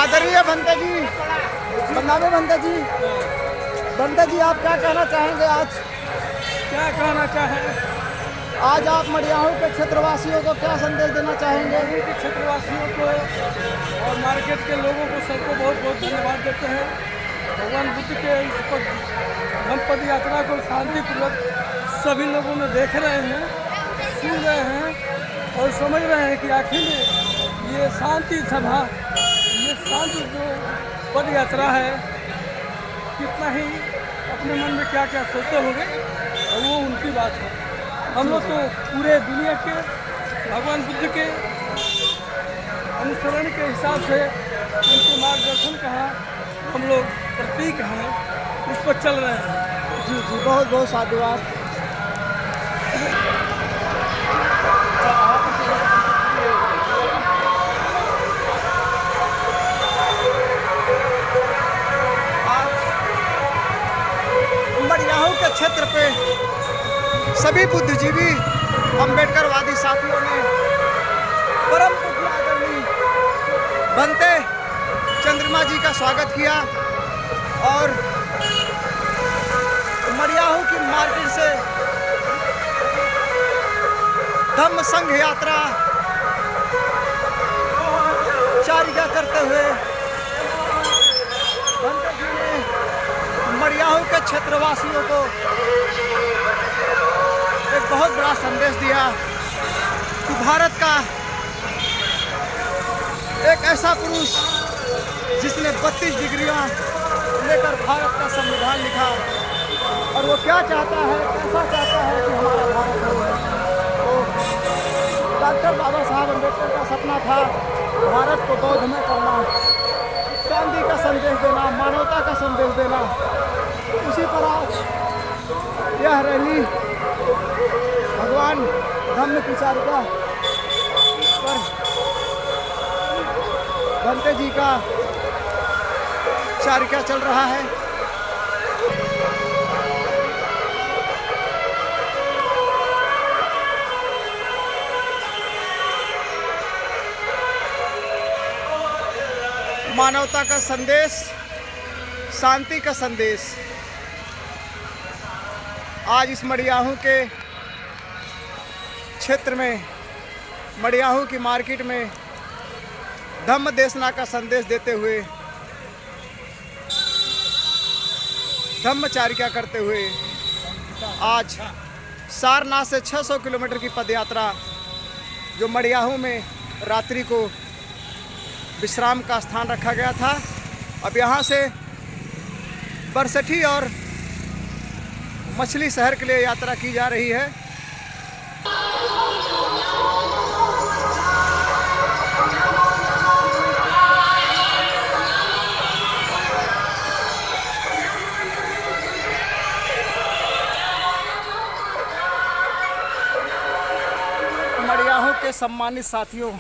आदरणीय भंते जी, बनावे भंते जी, भंते जी आप क्या कहना चाहेंगे आज? क्या कहना चाहें? आज आप मडियाहू के क्षेत्रवासियों को क्या संदेश देना चाहेंगे? मडियाहू के क्षेत्रवासियों को और मार्केट के लोगों को सबको बहुत बहुत धन्यवाद देते हैं। भगवान बुद्ध के इस धम्म यात्रा को शांतिपूर्वक सभी लोगों ने देख रहे हैं, सुन रहे हैं और समझ रहे हैं कि आखिर ये शांति सभा, ये शांति जो पद यात्रा है, कितना ही अपने मन में क्या क्या सोचते होंगे और वो उनकी बात है। हम लोग तो पूरे दुनिया के भगवान बुद्ध के अनुसरण के हिसाब से उनके मार्गदर्शन का हम लोग प्रतीक हैं, उस पर चल रहे हैं। जी जी, बहुत बहुत साधुवाद। मडियाहू के क्षेत्र पे सभी बुद्धिजीवी अम्बेडकरवादी साथियों ने परम पूज्य आदरणीय भंते चंद्रमा जी का स्वागत किया और मडियाहू की मार्केट से धम्म संघ यात्रा चारिका करते हुए भंते जी ने मडियाहू के क्षेत्रवासियों को एक बहुत बड़ा संदेश दिया कि भारत का एक ऐसा पुरुष जिसने 32 डिग्रियां लेकर भारत का संविधान लिखा और वो क्या चाहता है, कैसा चाहता है कि हमारा भारत हो। तो डॉक्टर बाबा साहब अम्बेडकर का सपना था भारत को बौद्ध में करना, शांति का संदेश देना, मानवता का संदेश देना। उसी पर आज यह रैली भगवान धम्म की चारिका पर भंते जी का चारिका चल रहा है। मानवता का संदेश, शांति का संदेश आज इस मडियाहू के क्षेत्र में, मडियाहू की मार्केट में धम्म देशना का संदेश देते हुए, धम्म चारिका करते हुए आज सारनाथ से 600 किलोमीटर की पदयात्रा जो मडियाहू में रात्रि को विश्राम का स्थान रखा गया था, अब यहाँ से बरसठी और मछली शहर के लिए यात्रा की जा रही है। मडियाहू के सम्मानित साथियों,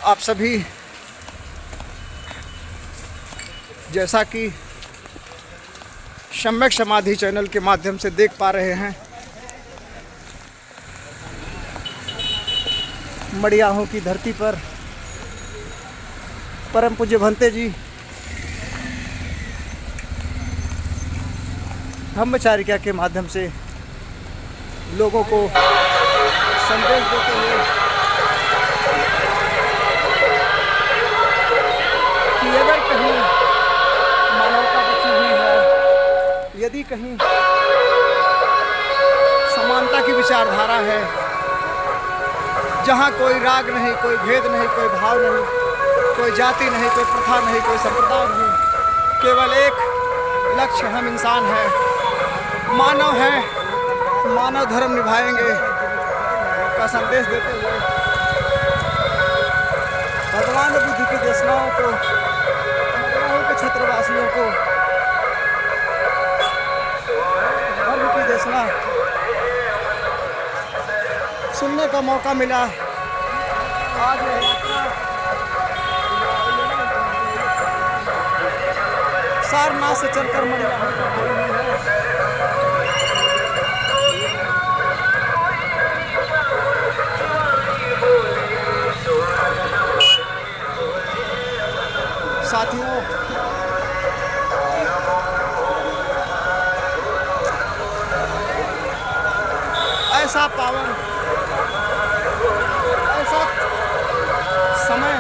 आप सभी जैसा कि सम्यक समाधि चैनल के माध्यम से देख पा रहे हैं, मडियाहू की धरती पर परम पूज्य भंते जी धम्म चारिका के माध्यम से लोगों को संदेश देते हुए कि अगर कहीं मानवता बची हुई है, यदि कहीं समानता की विचारधारा है, जहाँ कोई राग नहीं, कोई भेद नहीं, कोई भाव नहीं, कोई जाति नहीं, कोई प्रथा नहीं, कोई संप्रदाय नहीं, केवल एक लक्ष्य, हम इंसान हैं, मानव हैं, मानव धर्म निभाएंगे का संदेश देते हुए भगवान बुद्ध की देशनाओं को, मडियाहू के क्षेत्रवासियों को धर्म की देशना सुनने का मौका मिला। आज सारनाथ से चलकर मडियाहू तक हो रही है। साथियों, ऐसा पावन, ऐसा समय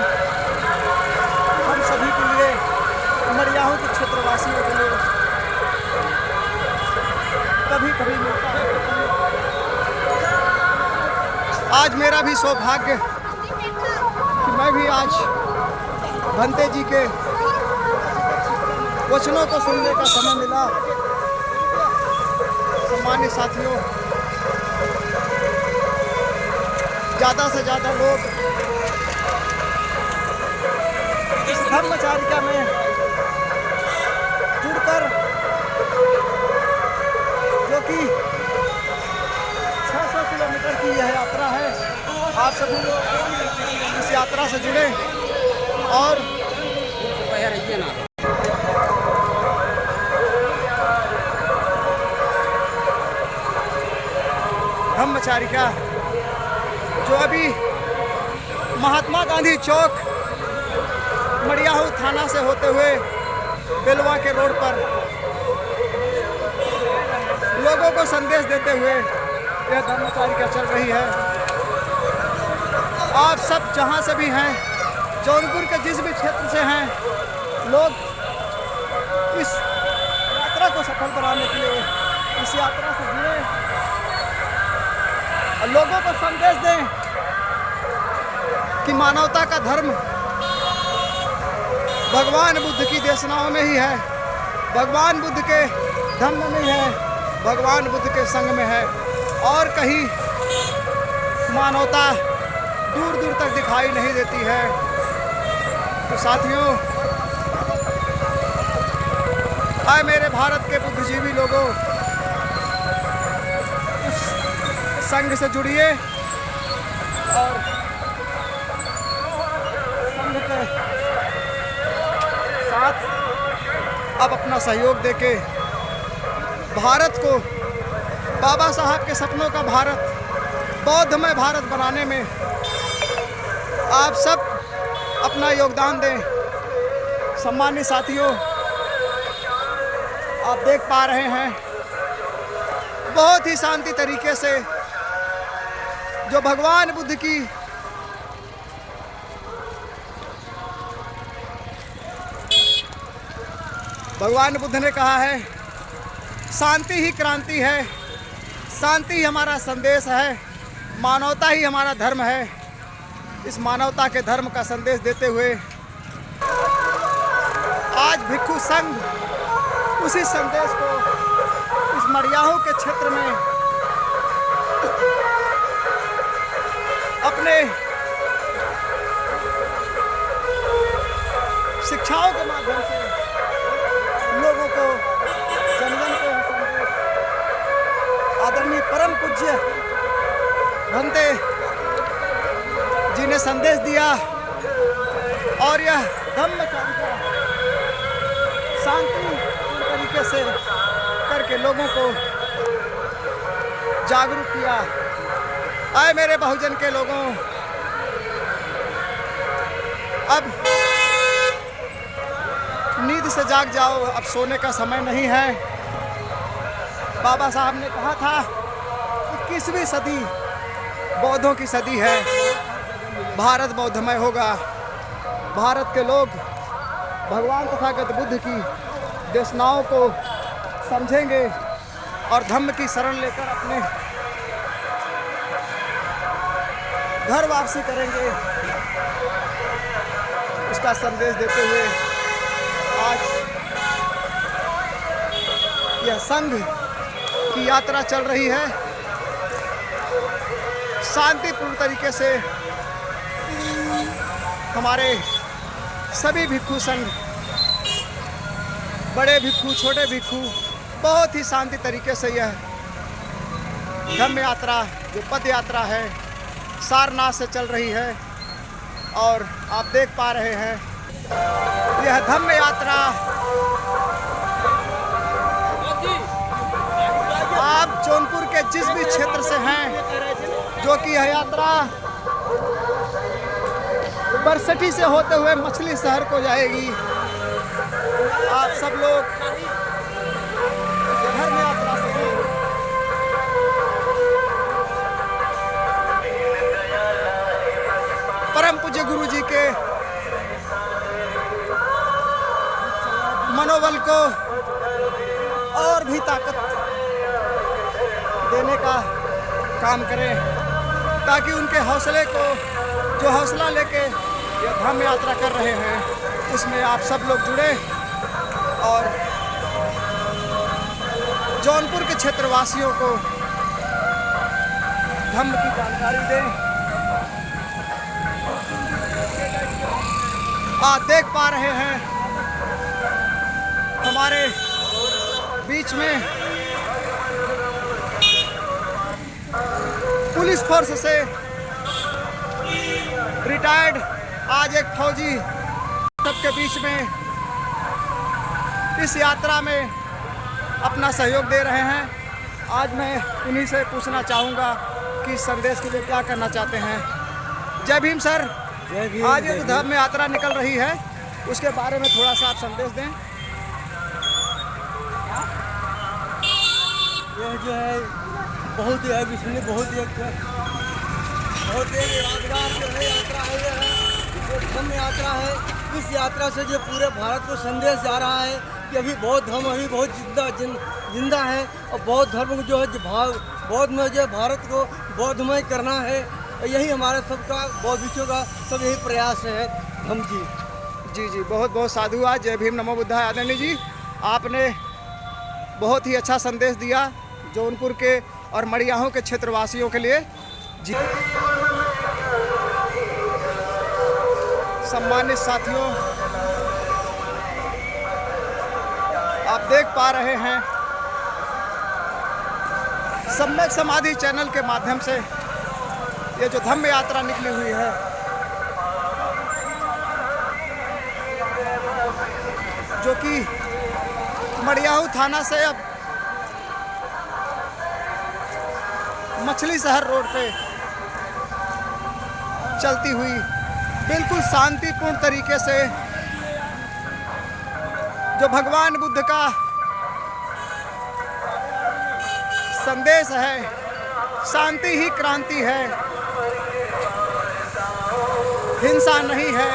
हम सभी के लिए, मड़ियाहू के क्षेत्रवासियों के लिए कभी कभी मिलता है। आज मेरा भी सौभाग्य कि मैं भी आज भंते जी के वचनों को सुनने का समय मिला। सम्मानित साथियों, ज़्यादा से ज़्यादा लोग इस धर्मचारिका में जुड़कर, जो कि 600 किलोमीटर की यह यात्रा है, आप सभी लोग इस यात्रा से जुड़े और धम्मचारिका जो अभी महात्मा गांधी चौक मड़ियाहू थाना से होते हुए बेलवा के रोड पर लोगों को संदेश देते हुए यह धम्मचारिका चल रही है। आप सब जहां से भी हैं, जौनपुर के जिस भी क्षेत्र से हैं, लोग इस यात्रा को सफल बनाने के लिए इस यात्रा से जुड़े और लोगों को संदेश दें कि मानवता का धर्म भगवान बुद्ध की देशनाओं में ही है, भगवान बुद्ध के धम्म में है, भगवान बुद्ध के संग में है, और कहीं मानवता दूर दूर तक दिखाई नहीं देती है। तो साथियों, आए मेरे भारत के बुद्धिजीवी लोगों, इस संघ से जुड़िए और संघ के साथ अब अपना सहयोग देके भारत को बाबा साहब के सपनों का भारत, बौद्धमय भारत बनाने में आप सब अपना योगदान दें। सम्मानित साथियों, आप देख पा रहे हैं बहुत ही शांति तरीके से जो भगवान बुद्ध की भगवान बुद्ध ने कहा है, शांति ही क्रांति है, शांति ही हमारा संदेश है, मानवता ही हमारा धर्म है। इस मानवता के धर्म का संदेश देते हुए आज भिक्षु संघ उसी संदेश को इस मड़ियाहू के क्षेत्र में अपने शिक्षाओं के माध्यम से लोगों को जन जन को संदेश आदरणीय परम पूज्य भंते जी ने संदेश दिया, और यह धम्मचारिका शांतिपूर्ण तरीके से करके लोगों को जागरूक किया। आए मेरे बहुजन के लोगों, अब नींद से जाग जाओ, अब सोने का समय नहीं है। बाबा साहब ने कहा था 21वीं सदी बौद्धों की सदी है, भारत बौद्धमय होगा, भारत के लोग भगवान तथागत बुद्ध की देशनाओं को समझेंगे और धम्म की शरण लेकर अपने घर वापसी करेंगे। इसका संदेश देते हुए आज यह संघ की यात्रा चल रही है। शांतिपूर्ण तरीके से हमारे सभी भिक्षु संघ, बड़े भिक्षु, छोटे भिक्षु, बहुत ही शांति तरीके से यह धम्म यात्रा जो पद यात्रा है सारनाथ से चल रही है। और आप देख पा रहे हैं यह धम्म यात्रा आप जौनपुर के जिस भी क्षेत्र से हैं, जो कि यह यात्रा बरसठी से होते हुए मछली शहर को जाएगी। आप सब लोग धर्म यात्रा से परम पूज्य गुरु जी के मनोबल को और भी ताकत देने का काम करें, ताकि उनके हौसले को, जो हौसला लेके ये धम्म यात्रा कर रहे हैं, उसमें आप सब लोग जुड़े और जौनपुर के क्षेत्रवासियों को धम्म की जानकारी दें। आप देख पा रहे हैं हमारे बीच में पुलिस फोर्स से रिटायर्ड आज एक फौजी सबके बीच में इस यात्रा में अपना सहयोग दे रहे हैं। आज मैं उन्हीं से पूछना चाहूँगा कि इस संदेश के लिए क्या करना चाहते हैं। जय भीम सर। जय भीम। आज ये धम्म यात्रा निकल रही है, उसके बारे में थोड़ा सा आप संदेश दें। यह जो है बहुत ही अविस्मरणीय, बहुत ही यादगार जो है यात्रा है। ये धम्म यात्रा है। इस यात्रा से जो पूरे भारत को संदेश जा रहा है कि अभी बौद्ध धर्म अभी बहुत जिंदा है और बौद्ध धर्म जो है बौद्ध में जो भारत को बौद्धमय करना है। और यही हमारा सबका बौद्धिकों का सब यही प्रयास है। हम जी जी बहुत बहुत साधुवाद। जय भीम, नमो बुद्धाय। आदरणीय जी, आपने बहुत ही अच्छा संदेश दिया जौनपुर के और मड़ियाहों के क्षेत्रवासियों के लिए। जी सम्मानित साथियों, आप देख पा रहे हैं सम्यक समाधि चैनल के माध्यम से ये जो धम्म यात्रा निकली हुई है, जो कि मड़ियाहू थाना से अब मछली शहर रोड पे चलती हुई बिल्कुल शांतिपूर्ण तरीके से जो भगवान बुद्ध का संदेश है, शांति ही क्रांति है, हिंसा नहीं है,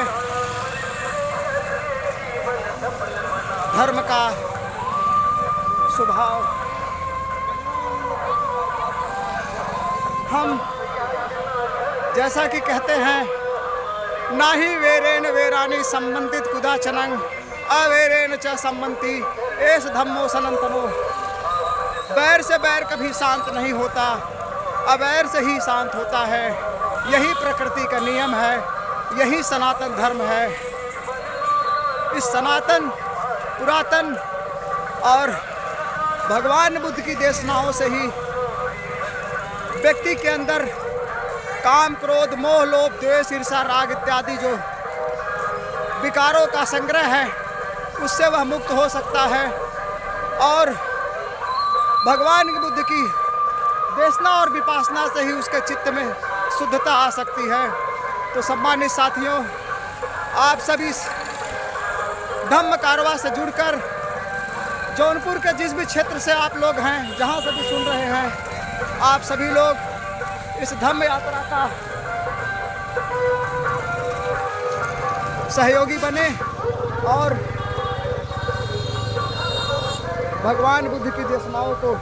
धर्म का स्वभाव। हम जैसा कि कहते हैं, ना ही वेरेन वेरानी संबंधित कुदाचनंग अवेरेन च संबंधी एस धम्मो सनातनो। बैर से बैर कभी शांत नहीं होता, अवैर से ही शांत होता है। यही प्रकृति का नियम है, यही सनातन धर्म है। इस सनातन पुरातन और भगवान बुद्ध की देशनाओं से ही व्यक्ति के अंदर काम, क्रोध, मोह, लोभ, द्वेष, ईर्ष्या, राग इत्यादि जो विकारों का संग्रह है, उससे वह मुक्त हो सकता है और भगवान बुद्ध की देशना और विपासना से ही उसके चित्त में शुद्धता आ सकती है। तो सम्मानित साथियों, आप सभी धम्म कारवां से जुड़कर जौनपुर के जिस भी क्षेत्र से आप लोग हैं, जहां से भी सुन रहे हैं, आप सभी लोग इस धम्म यात्रा का सहयोगी बने और भगवान बुद्ध की देशनाओं को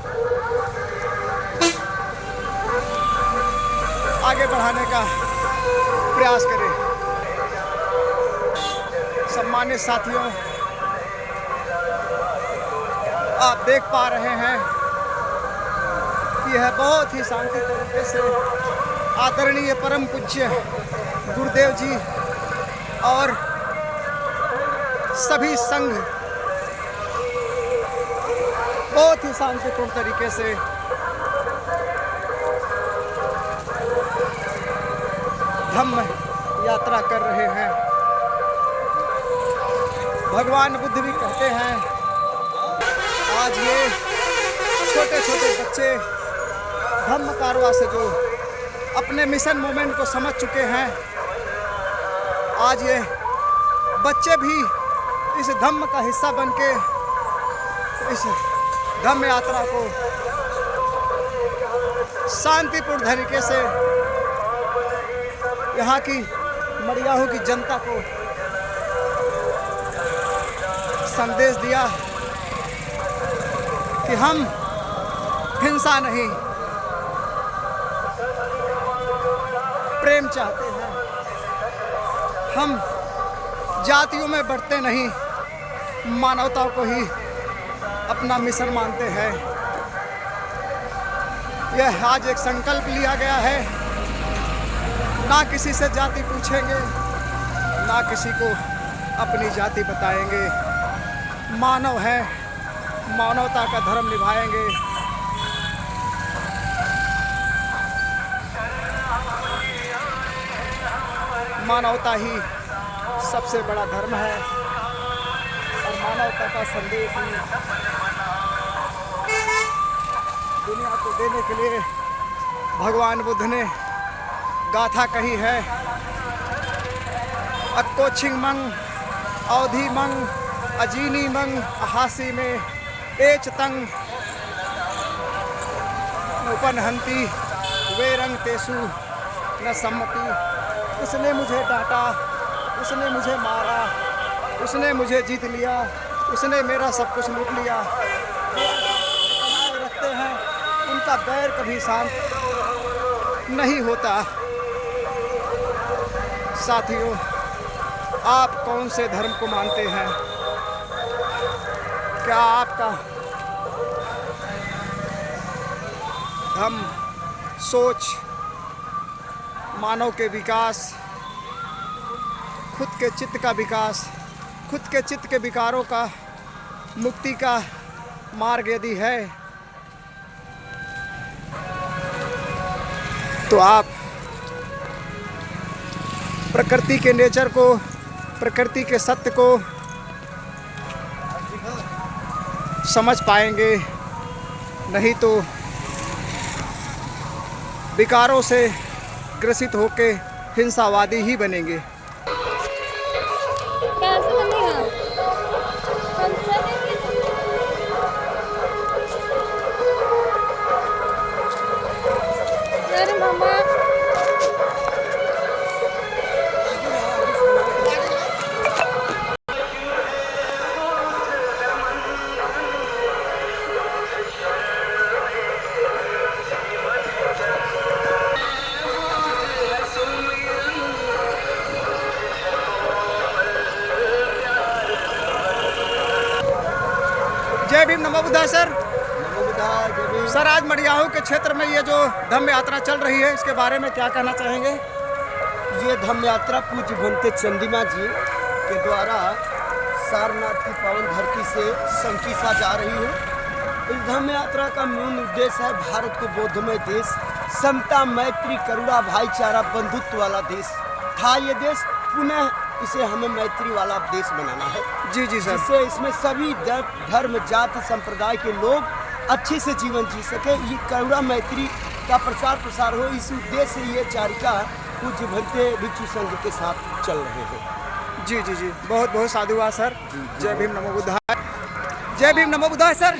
आगे बढ़ाने का प्रयास करें। सम्मानित साथियों, आप देख पा रहे हैं कि यह बहुत ही शांति तरीके से आदरणीय परम पूज्य गुरुदेव जी और सभी संघ बहुत ही शांतिपूर्ण तरीके से धम्म यात्रा कर रहे हैं। भगवान बुद्ध भी कहते हैं, आज ये छोटे छोटे बच्चे धम्म कारवां से जो अपने मिशन मोमेंट को समझ चुके हैं, आज ये बच्चे भी इस धम्म का हिस्सा बनके इस धम्म यात्रा को शांतिपूर्ण तरीके से यहाँ की मड़ियाहू की जनता को संदेश दिया कि हम हिंसा नहीं, प्रेम चाहते हैं। हम जातियों में बढ़ते नहीं, मानवता को ही अपना मिशन मानते हैं। यह आज एक संकल्प लिया गया है, ना किसी से जाति पूछेंगे, ना किसी को अपनी जाति बताएंगे। मानव है, मानवता का धर्म निभाएंगे। मानवता ही सबसे बड़ा धर्म है और मानवता का संदेश ही दुनिया को देने के लिए भगवान बुद्ध ने गाथा कही है। अक्कोछिंग मंग अवधि मंग अजीनी मंग अहासी में एच तंग उपनहंती वेरंग तेसु न सम्मति। उसने मुझे डांटा, उसने मुझे मारा, उसने मुझे जीत लिया, उसने मेरा सब कुछ लूट लिया। बनाए रखते हैं, उनका बैर कभी शांत नहीं होता। साथियों, आप कौन से धर्म को मानते हैं? क्या आपका धर्म, सोच, मानव के विकास, खुद के चित्त का विकास, खुद के चित्त के विकारों का मुक्ति का मार्ग यदि है तो आप प्रकृति के नेचर को, प्रकृति के सत्य को समझ पाएंगे, नहीं तो विकारों से ग्रसित होके हिंसावादी ही बनेंगे। कैसे बनेगा? अरे मामा जय भीम, नमो बुद्धाय सर। सर, आज मड़ियाहू के क्षेत्र में ये जो धम्म यात्रा चल रही है, इसके बारे में क्या कहना चाहेंगे? ये धम्म यात्रा पूज्य भंते चंदीमा जी के द्वारा सारनाथ की पावन धरती से संकीसा जा रही है। इस धम्म यात्रा का मूल उद्देश्य है भारत को बौद्धमय देश, समता, मैत्री, करुणा, भाईचारा, बंधुत्व वाला देश था ये देश। पुनः इसे हमें मैत्री वाला देश बनाना है। जी जी सर। जिससे इसमें सभी धर्म, जाति, संप्रदाय के लोग अच्छे से जीवन जी सके, ये करुणा मैत्री का प्रसार हो, इस उद्देश्य से ये चारिका पूज्य भंते भिक्षु संघ के साथ चल रहे हैं। जी जी जी, बहुत बहुत साधुवाद सर। जय भीम, नमो बुद्धाय। जय भीम, नमो बुद्धाय सर।